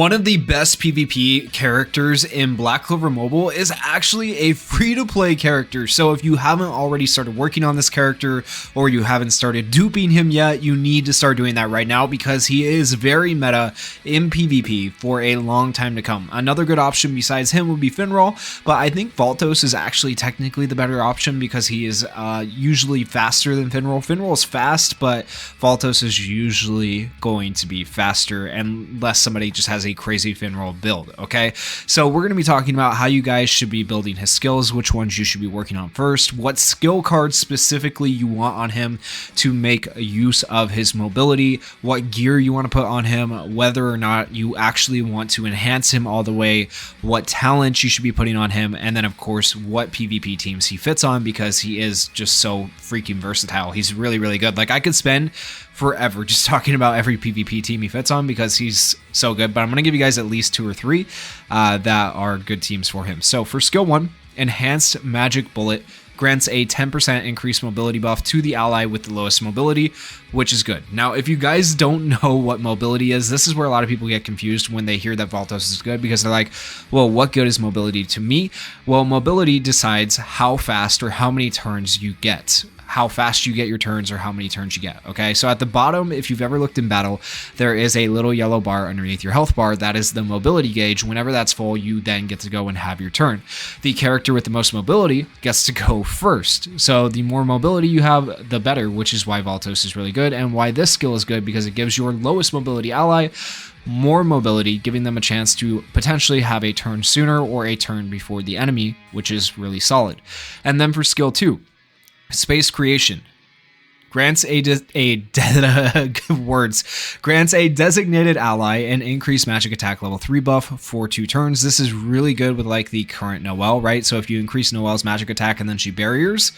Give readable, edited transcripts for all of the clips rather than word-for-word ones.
One of the best PvP characters in Black Clover Mobile is actually a free-to-play character. So if you haven't already started working on this character or you haven't started duping him yet, you need to start doing that right now because he is very meta in PvP for a long time to come. Another good option besides him would be Finral, but I think Valtos is actually technically the better option because he is usually faster than Finral. Finral is fast, but Valtos is usually going to be faster unless somebody just has a crazy Finral build, okay? So we're going to be talking about how you guys should be building his skills, which ones you should be working on first, what skill cards specifically you want on him to make use of his mobility, what gear you want to put on him, whether or not you actually want to enhance him all the way, what talents you should be putting on him, and then of course what PvP teams he fits on because he is just so freaking versatile. He's really, really good. Like I could spend forever just talking about every PvP team he fits on because he's so good, but I'm going to give you guys at least 2 or 3 that are good teams for him. So for skill 1, Enhanced Magic Bullet grants a 10% increased mobility buff to the ally with the lowest mobility, which is good. Now, if you guys don't know what mobility is, this is where a lot of people get confused when they hear that Valtos is good because they're like, well, what good is mobility to me? Well, mobility decides how fast or how many turns you get. How fast you get your turns or how many turns you get, okay? So at the bottom, if you've ever looked in battle, there is a little yellow bar underneath your health bar. That is the mobility gauge. Whenever that's full, you then get to go and have your turn. The character with the most mobility gets to go first. So the more mobility you have, the better, which is why Valtos is really good and why this skill is good because it gives your lowest mobility ally more mobility, giving them a chance to potentially have a turn sooner or a turn before the enemy, which is really solid. And then for skill 2, Space Creation grants grants a designated ally an increased magic attack level 3 buff for 2 turns. This is really good with like the current Noelle, right? So if you increase Noelle's magic attack and then she barriers,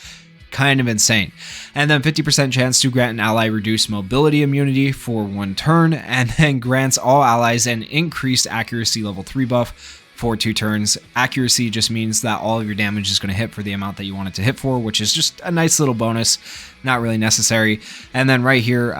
kind of insane. And then 50% chance to grant an ally reduced mobility immunity for 1 turn, and then grants all allies an increased accuracy level 3 buff for 2 turns. Accuracy just means that all of your damage is going to hit for the amount that you want it to hit for, which is just a nice little bonus, not really necessary. And then right here,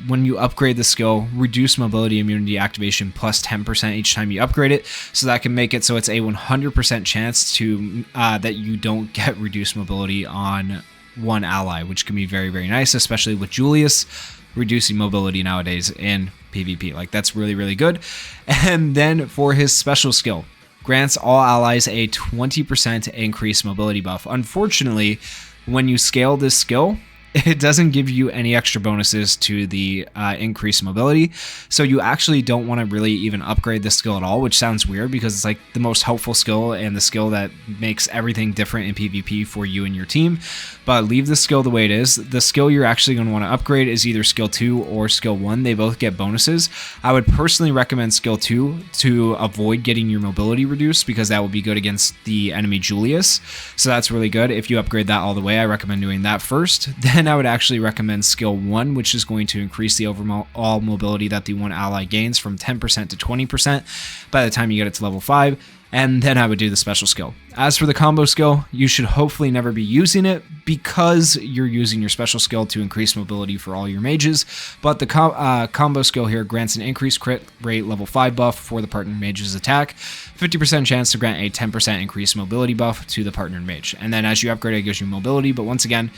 when you upgrade the skill, reduce mobility immunity activation plus 10% each time you upgrade it, so that can make it so it's a 100% chance to that you don't get reduced mobility on one ally, which can be very, very nice, especially with Julius reducing mobility nowadays in PvP. Like that's really, really good. And then for his special skill, grants all allies a 20% increased mobility buff. Unfortunately, when you scale this skill, it doesn't give you any extra bonuses to the increased mobility. So you actually don't want to really even upgrade this skill at all, which sounds weird because it's like the most helpful skill and the skill that makes everything different in PvP for you and your team. But leave the skill the way it is. The skill you're actually going to want to upgrade is either skill 2 or skill 1. They both get bonuses. I would personally recommend skill 2 to avoid getting your mobility reduced because that would be good against the enemy Julius. So that's really good. If you upgrade that all the way, I recommend doing that first. Then I would actually recommend skill 1, which is going to increase the overall mobility that the one ally gains from 10% to 20% by the time you get it to level 5. And then I would do the special skill. As for the combo skill, you should hopefully never be using it because you're using your special skill to increase mobility for all your mages. But the combo skill here grants an increased crit rate level 5 buff for the partner mage's attack, 50% chance to grant a 10% increased mobility buff to the partner mage. And then as you upgrade, it gives you mobility. But once again,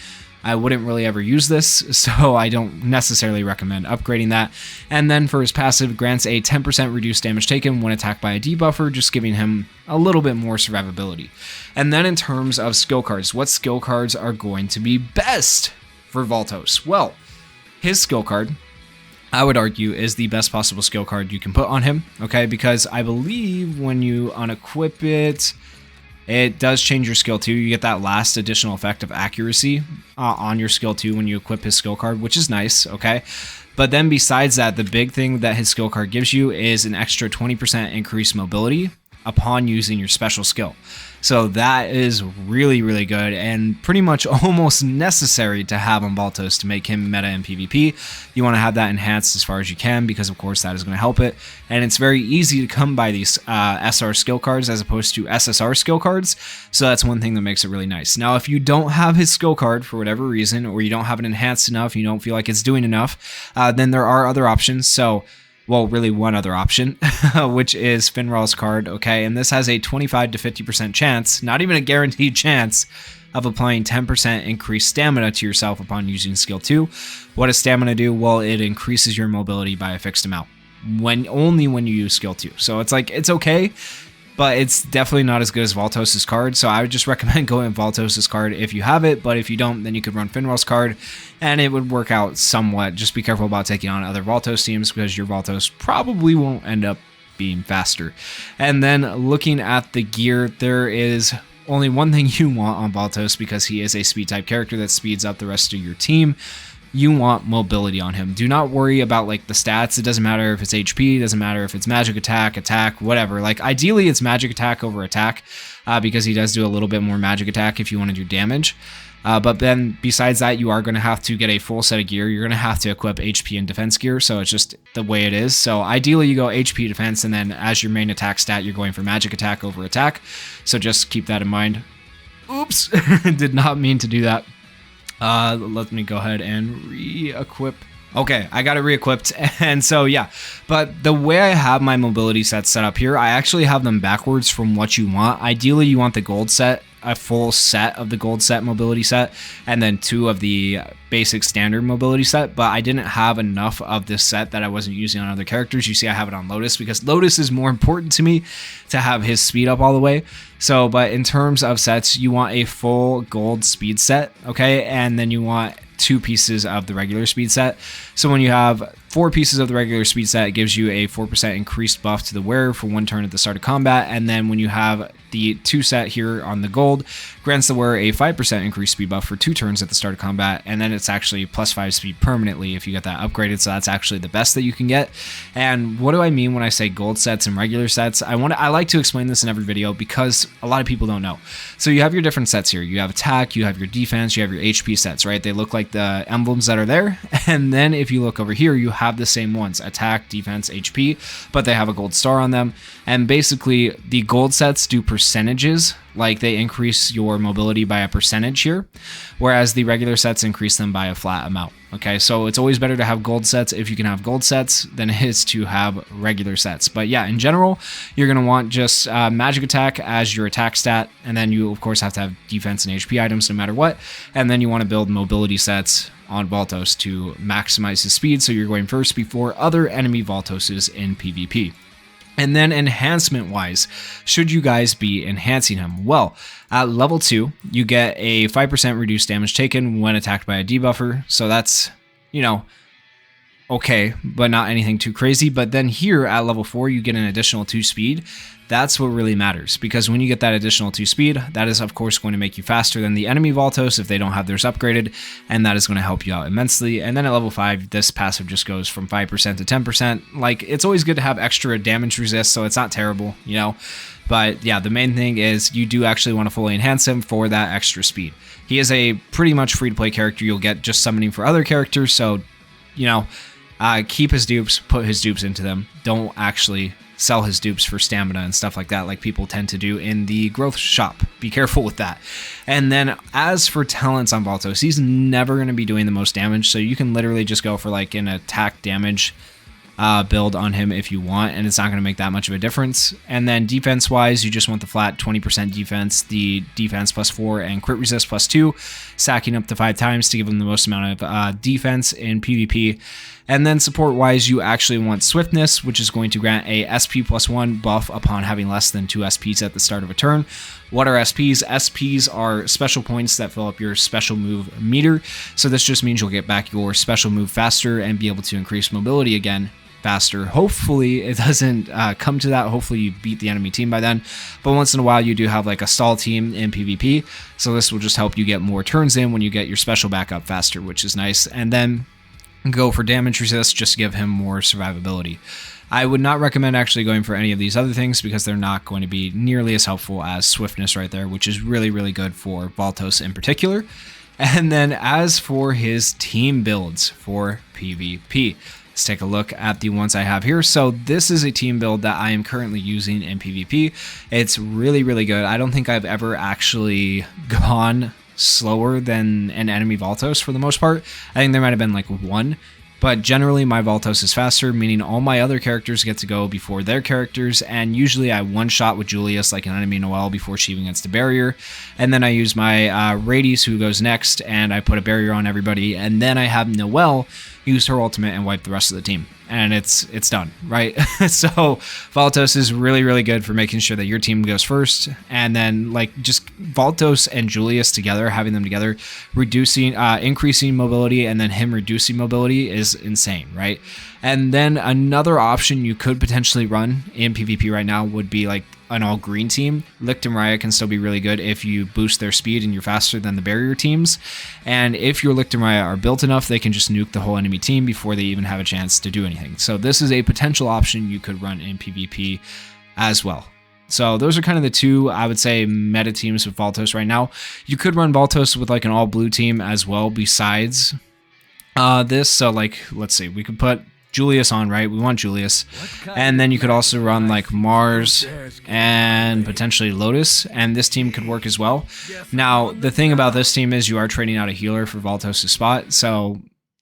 I wouldn't really ever use this, so I don't necessarily recommend upgrading that. And then for his passive, grants a 10% reduced damage taken when attacked by a debuffer, just giving him a little bit more survivability. And then in terms of skill cards, what skill cards are going to be best for Valtos? Well, his skill card, I would argue, is the best possible skill card you can put on him, okay? Because I believe when you unequip it, it does change your skill 2. You get that last additional effect of accuracy on your skill 2 when you equip his skill card, which is nice, okay? But then besides that, the big thing that his skill card gives you is an extra 20% increased mobility upon using your special skill. So that is really, really good and pretty much almost necessary to have on Valtos to make him meta in PvP. You want to have that enhanced as far as you can because, of course, that is going to help it. And it's very easy to come by these SR skill cards as opposed to SSR skill cards. So that's one thing that makes it really nice. Now, if you don't have his skill card for whatever reason, or you don't have it enhanced enough, you don't feel like it's doing enough, then there are other options. So well, really one other option, which is Finral's card, okay? And this has a 25 to 50% chance, not even a guaranteed chance, of applying 10% increased stamina to yourself upon using skill 2. What does stamina do? Well, it increases your mobility by a fixed amount, only when you use skill 2. So it's like, it's okay, but it's definitely not as good as Valtos' card. So I would just recommend going Valtos' card if you have it, but if you don't, then you could run Finral's card, and it would work out somewhat. Just be careful about taking on other Valtos teams, because your Valtos probably won't end up being faster. And then looking at the gear, there is only one thing you want on Valtos, because he is a speed type character that speeds up the rest of your team. You want mobility on him. Do not worry about like the stats. It doesn't matter if it's HP, it doesn't matter if it's magic attack, whatever. Like ideally it's magic attack over attack, because he does do a little bit more magic attack if you want to do damage. But then besides that, you are going to have to get a full set of gear. You're going to have to equip HP and defense gear, so it's just the way it is. So ideally you go HP defense, and then as your main attack stat, you're going for magic attack over attack. So just keep that in mind. Oops, did not mean to do that. Let me go ahead and re-equip. Okay, I got it re-equipped, and so yeah, but the way I have my mobility sets set up here, I actually have them backwards from what you want. Ideally, you want the gold set, a full set of the gold set mobility set, and then 2 of the basic standard mobility set, but I didn't have enough of this set that I wasn't using on other characters. You see I have it on Lotus, because Lotus is more important to me to have his speed up all the way. So, but in terms of sets, you want a full gold speed set, okay, and then you want 2 pieces of the regular speed set. So when you have 4 pieces of the regular speed set, it gives you a 4% increased buff to the wearer for 1 turn at the start of combat. And then when you have the 2 set here on the gold, grants the wearer a 5% increased speed buff for 2 turns at the start of combat. And then it's actually +5 speed permanently if you get that upgraded. So that's actually the best that you can get. And what do I mean when I say gold sets and regular sets? I like to explain this in every video, because a lot of people don't know. So you have your different sets here. You have attack, you have your defense, you have your HP sets, right? They look like the emblems that are there. And then if you look over here, you have the same ones: attack, defense, HP, but they have a gold star on them. And basically the gold sets do percentages, like they increase your mobility by a percentage here, whereas the regular sets increase them by a flat amount. Okay, so it's always better to have gold sets if you can have gold sets than it is to have regular sets. But yeah, in general, you're going to want just magic attack as your attack stat, and then you of course have to have defense and HP items no matter what, and then you want to build mobility sets on Valtos to maximize his speed, so you're going first before other enemy Valtoses in PvP. And then enhancement wise, should you guys be enhancing him? Well, at level 2, you get a 5% reduced damage taken when attacked by a debuffer. So that's, you know, okay, but not anything too crazy. But then here at level 4, you get an additional 2 speed. That's what really matters, because when you get that additional 2 speed, that is of course going to make you faster than the enemy Valtos if they don't have theirs upgraded, and that is going to help you out immensely. And then at level 5, this passive just goes from 5% to 10%. Like, it's always good to have extra damage resist, so it's not terrible, you know. But yeah, the main thing is you do actually want to fully enhance him for that extra speed. He is a pretty much free-to-play character. You'll get just summoning for other characters, so, you know, keep his dupes, put his dupes into them. Don't actually sell his dupes for stamina and stuff like that, like people tend to do in the growth shop. Be careful with that. And then as for talents on Valtos, he's never going to be doing the most damage, so you can literally just go for like an attack damage build on him if you want, and it's not going to make that much of a difference. And then defense wise, you just want the flat 20% defense, the defense +4 and crit resist +2, stacking up to 5 times to give him the most amount of defense in PvP. And then support wise, you actually want swiftness, which is going to grant a SP +1 buff upon having less than 2 SPs at the start of a turn. What are SPs? SPs are special points that fill up your special move meter. So this just means you'll get back your special move faster and be able to increase mobility again faster. Hopefully it doesn't come to that. Hopefully you beat the enemy team by then. But once in a while you do have like a stall team in PvP. So this will just help you get more turns in when you get your special back up faster, which is nice. And then go for damage resist just to give him more survivability. I would not recommend actually going for any of these other things because they're not going to be nearly as helpful as swiftness right there, which is really, really good for Valtos in particular. And then as for his team builds for PvP, let's take a look at the ones I have here. So this is a team build that I am currently using in PvP. It's really, really good. I don't think I've ever actually gone slower than an enemy Valtos for the most part. I think there might have been like one, But generally my Valtos is faster, meaning all my other characters get to go before their characters, and usually I one-shot with Julius like an enemy Noelle before she even gets the barrier, and then I use my Radius, who goes next, and I put a barrier on everybody, and then I have Noelle use her ultimate and wipe the rest of the team. And it's done, right? So Valtos is really, really good for making sure that your team goes first. And then like just Valtos and Julius together, having them together, reducing, increasing mobility, and then him reducing mobility is insane, right? And then another option you could potentially run in PvP right now would be like an all green team. Licht and Raya can still be really good if you boost their speed and you're faster than the barrier teams. And if your Licht and Raya are built enough, they can just nuke the whole enemy team before they even have a chance to do anything. So this is a potential option you could run in PvP as well. So those are kind of the two, I would say, meta teams with Valtos right now. You could run Valtos with like an all blue team as well besides this. So like, let's see, we could put Julius on, right? We want Julius. And then you could also run like Mars and potentially Lotus, and this team could work as well. Now, the thing about this team is you are trading out a healer for Valtos' spot, so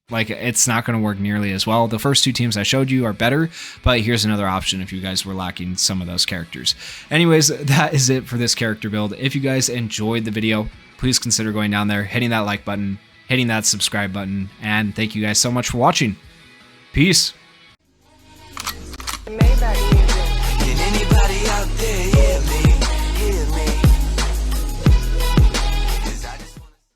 like it's not going to work nearly as well. The first two teams I showed you are better, but here's another option if you guys were lacking some of those characters. Anyways, that is it for this character build. If you guys enjoyed the video, please consider going down there, hitting that like button, hitting that subscribe button, and thank you guys so much for watching. Peace. Can anybody out there